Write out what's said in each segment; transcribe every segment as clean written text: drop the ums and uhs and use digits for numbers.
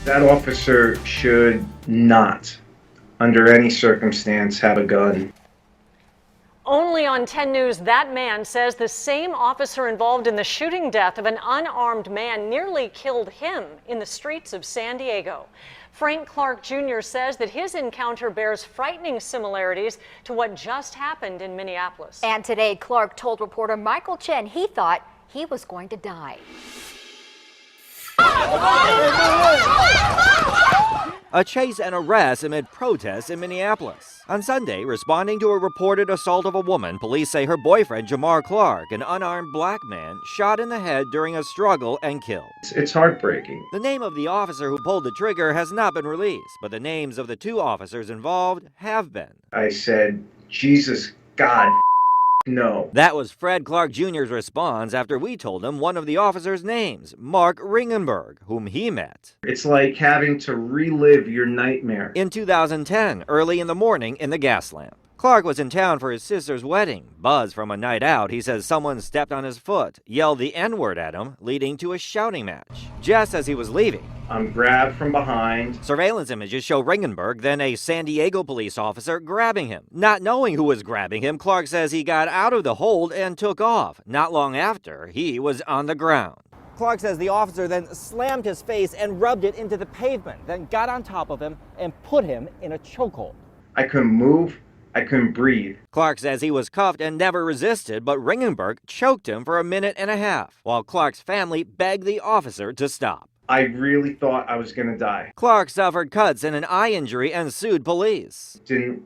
That officer should not, under any circumstance, have a gun. Only on 10 News, that man says the same officer involved in the shooting death of an unarmed man nearly killed him in the streets of San Diego. Frank Clark Jr. says that his encounter bears frightening similarities to what just happened in Minneapolis. And today, Clark told reporter Michael Chen he thought he was going to die. A chase and arrest amid protests in Minneapolis. On Sunday, responding to a reported assault of a woman, police say her boyfriend, Jamar Clark, an unarmed black man, shot in the head during a struggle and killed. It's heartbreaking. The name of the officer who pulled the trigger has not been released, but the names of the two officers involved have been. I said, Jesus, God, no. That was Fred Clark Jr.'s response after we told him one of the officers' names, Mark Ringenberg, whom he met. It's like having to relive your nightmare. In 2010, early in the morning in the gas lamp. Clark was in town for his sister's wedding. Buzzed from a night out, he says someone stepped on his foot, yelled the N-word at him, leading to a shouting match. Just as he was leaving, I'm grabbed from behind. Surveillance images show Ringenberg, then a San Diego police officer, grabbing him. Not knowing who was grabbing him, Clark says he got out of the hold and took off. Not long after, he was on the ground. Clark says the officer then slammed his face and rubbed it into the pavement, then got on top of him and put him in a chokehold. I couldn't move. I couldn't breathe. Clark says he was cuffed and never resisted, but Ringenberg choked him for a minute and a half, while Clark's family begged the officer to stop. I really thought I was going to die. Clark suffered cuts and an eye injury and sued police. Didn't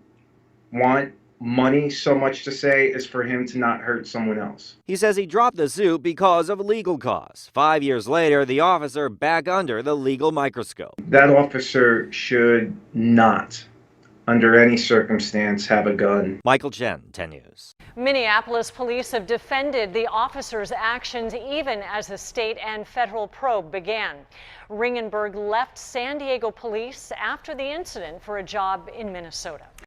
want money so much to say as for him to not hurt someone else. He says he dropped the suit because of legal costs. 5 years later, the officer back under the legal microscope. That officer should not, under any circumstance, have a gun. Michael Chen, 10 News. Minneapolis police have defended the officer's actions even as the state and federal probe began. Ringenberg left San Diego police after the incident for a job in Minnesota.